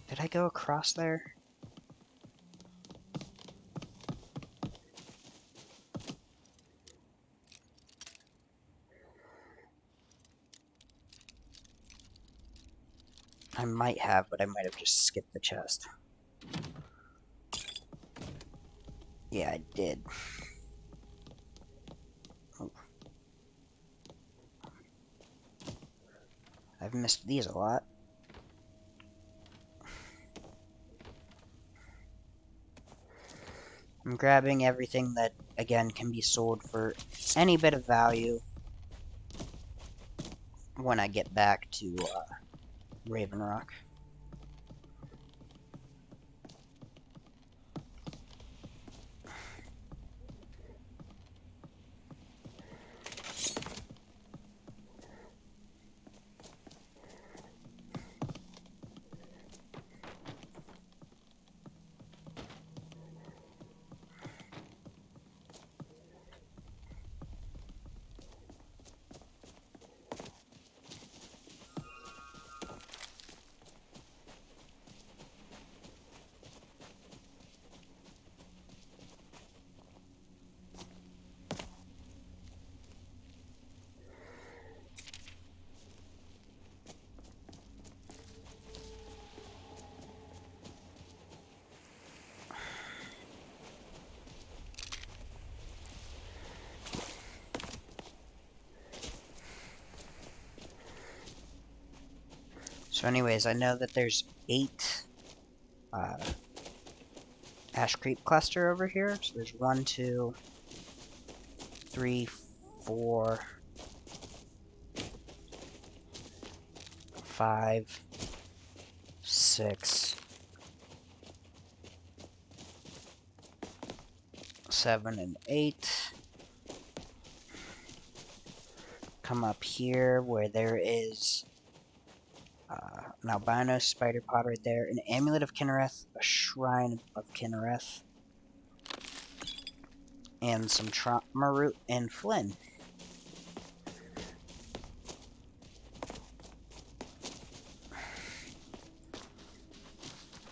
Did I go across there? I might have, but I might have just skipped the chest. Yeah, I did. Oh. I've missed these a lot. I'm grabbing everything that, again, can be sold for any bit of value when I get back to Raven Rock. So anyways, I know that there's 8 Ash Creep cluster over here. So there's 1, 2, 3, 4, 5, 6, 7, and 8. Come up here where there is an albino spider pod right there, an amulet of Kinnereth, a shrine of Kinnereth, and some trauma root and Flynn.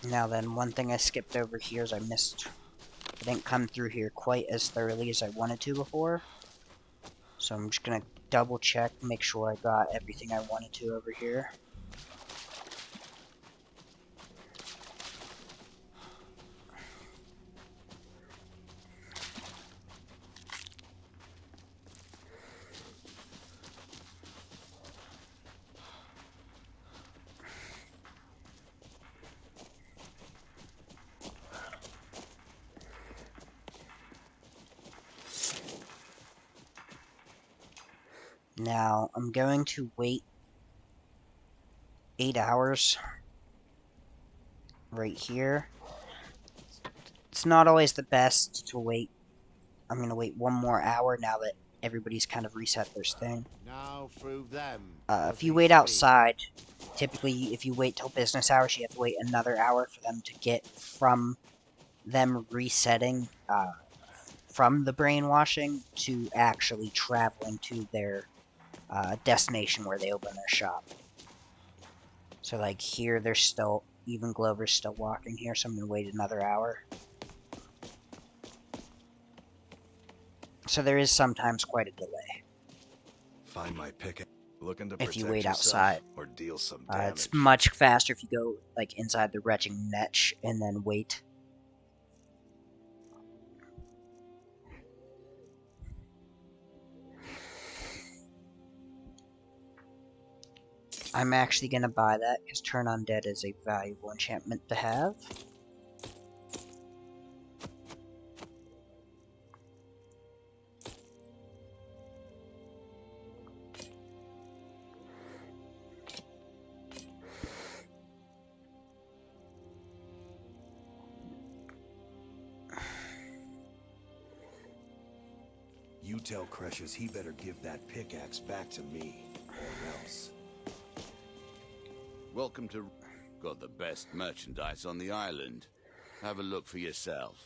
Now then, one thing I skipped over here is I didn't come through here quite as thoroughly as I wanted to before. So I'm just gonna double check, make sure I got everything I wanted to over here. Now, I'm going to wait 8 hours right here. It's not always the best to wait. I'm going to wait 1 more hour now that everybody's kind of reset their thing. Now through them. If you wait outside, typically if you wait till business hours, you have to wait another hour for them to get from them resetting from the brainwashing to actually traveling to their destination where they open their shop. So like here, they're still, even Glover's still walking here, so I'm going to wait another hour. So there is sometimes quite a delay. Find my picket. Looking to if protect you wait yourself outside. or deal some damage. It's much faster if you go like inside the retching niche and then wait. I'm actually gonna buy that, because Turn Undead is a valuable enchantment to have. You tell Cresius he better give that pickaxe back to me, or else. Welcome to... Got the best merchandise on the island. Have a look for yourself.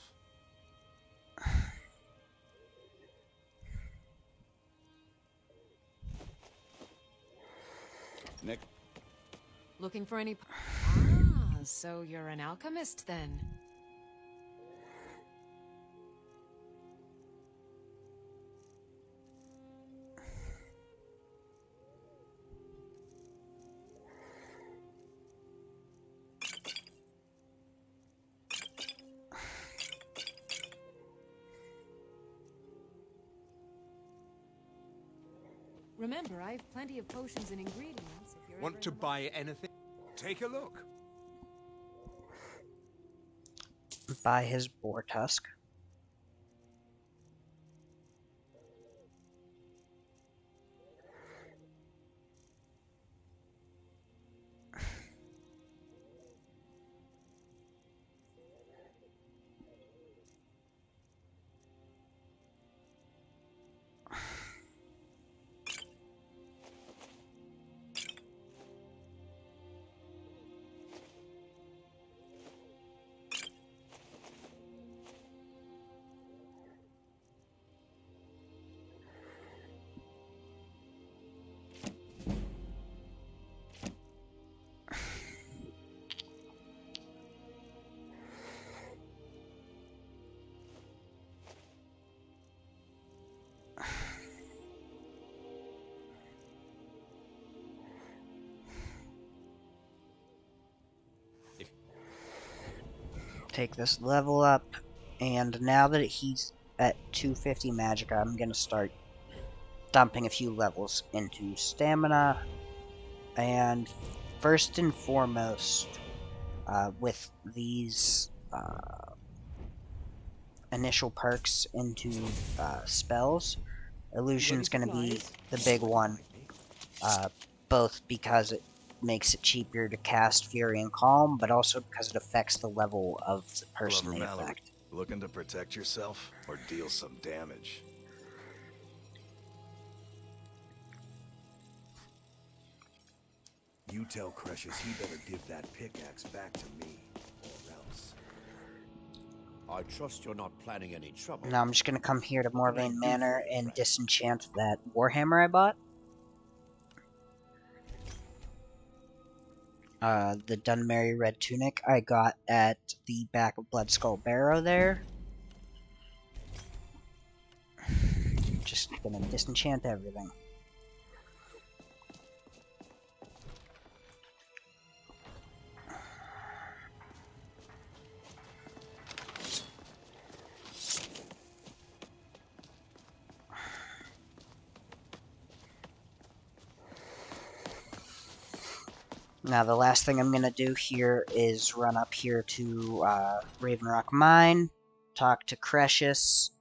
Next. Looking for any... Ah, so you're an alchemist then. Remember, I have plenty of potions and ingredients if you're Want to buy anything? Take a look. Buy his boar tusk. Take this level up, and now that he's at 250 magicka, I'm gonna start dumping a few levels into stamina. And first and foremost, with these initial perks into spells, Illusion's gonna be the big one, both because it makes it cheaper to cast Fury and Calm, but also because it affects the level of the person Glover they Mallory, affect. looking to protect yourself or deal some damage? You tell Cresius he better give that pickaxe back to me, or else. I trust you're not planning any trouble. Now I'm just gonna come here to Morvain Manor and disenchant that Warhammer I bought. The Dunmer Red Tunic I got at the back of Bloodskull Barrow there. Just gonna disenchant everything. Now the last thing I'm going to do here is run up here to Raven Rock Mine, talk to Cresius,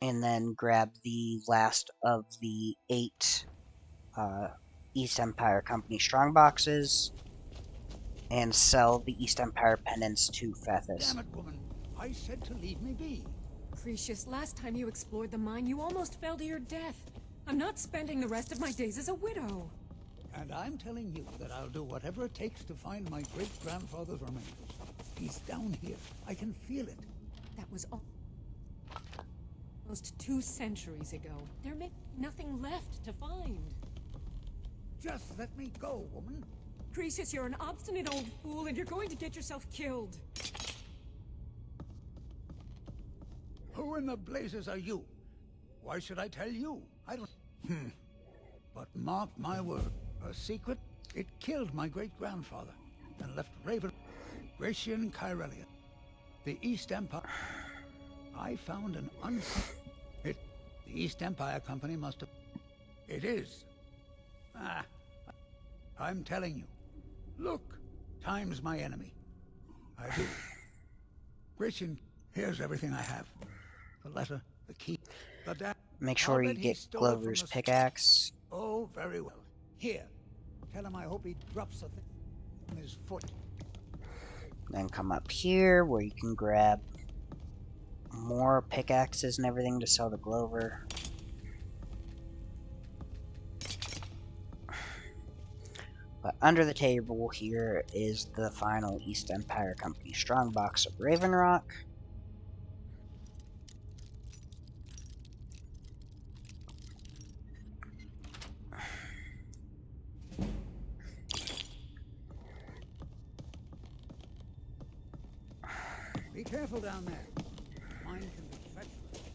and then grab the last of the 8 East Empire Company strongboxes, and sell the East Empire pendants to Fethys. Damn it, woman. I said to leave me be. Cresius, last time you explored the mine, you almost fell to your death. I'm not spending the rest of my days as a widow. And I'm telling you that I'll do whatever it takes to find my great-grandfather's remains. He's down here. I can feel it. That was almost 2 centuries ago. There may be nothing left to find. Just let me go, woman. Cresius, you're an obstinate old fool, and you're going to get yourself killed. Who in the blazes are you? Why should I tell you? I don't... But mark my word. A secret? It killed my great-grandfather and left Raven... Gratian Kyrelia. The East Empire... I found an unseen... The East Empire Company must have... It is. Ah, I'm telling you. Look, time's my enemy. I do. Gretchen, here's everything I have. The letter, the key, the dad. Make sure you get Glover's pickaxe. Oh, very well. Here. Tell him I hope he drops the thing on his foot. Then come up here where you can grab more pickaxes and everything to sell to Glover. But under the table here is the final East Empire Company strongbox of Raven Rock. Be careful down there. Mine can be treacherous.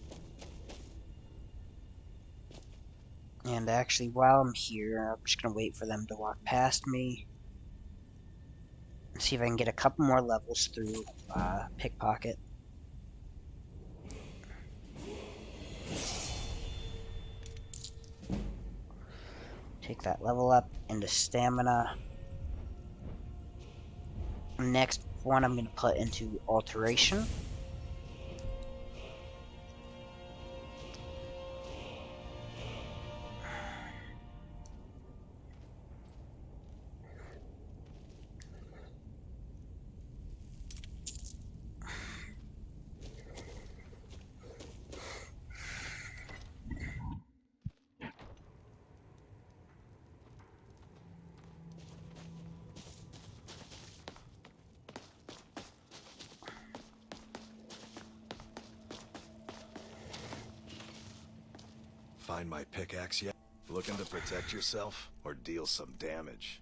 And actually, while I'm here, I'm just going to wait for them to walk past me. And see if I can get a couple more levels through Pickpocket. Take that level up into Stamina. Next one I'm going to put into Alteration. Find my pickaxe yet? Looking to protect yourself or deal some damage?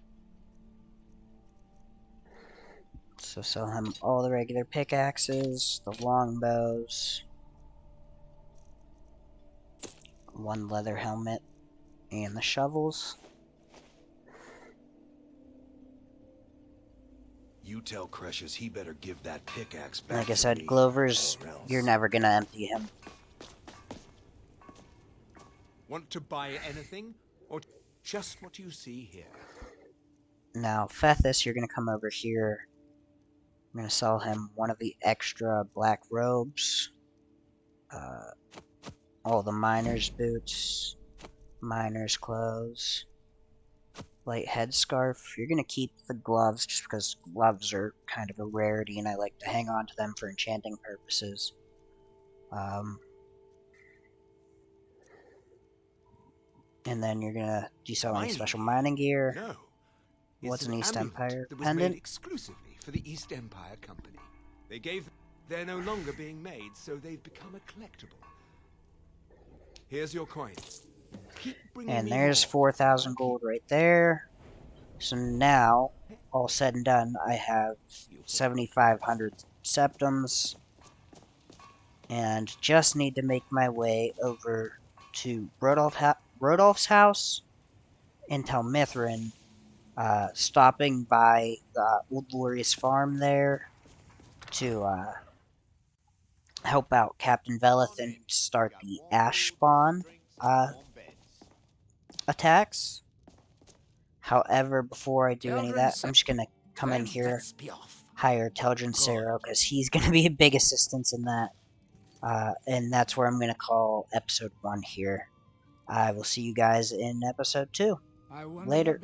So sell him all the regular pickaxes, the longbows, one leather helmet, and the shovels. You tell Crushes he better give that pickaxe back. Like I to said, me, Glover's, or else. you're never gonna empty him. Want to buy anything, or just what you see here? Now, Fethus, you're gonna come over here. I'm gonna sell him one of the extra black robes, all the miner's boots, miner's clothes, light headscarf. You're gonna keep the gloves just because gloves are kind of a rarity and I like to hang on to them for enchanting purposes. And then you're gonna do selling special mining gear. No. What's an East amulet Empire that was made pendant? exclusively for the East Empire Company. They gave. They're no longer being made, so they've become a collectible. Here's your coin. Keep bringing And me there's more. 4,000 gold right there. So now, all said and done, I have 7,500 septums. And just need to make my way over to Rodolph's house and tell Mithrin, stopping by the Old Glorious Farm there to help out Captain Velith and start the Ash Spawn attacks. However, before I do any of that, I'm just going to come in here, hire Teldrin Sero, because he's going to be a big assistance in that. And that's where I'm going to call episode 1 here. I will see you guys in episode 2. Later.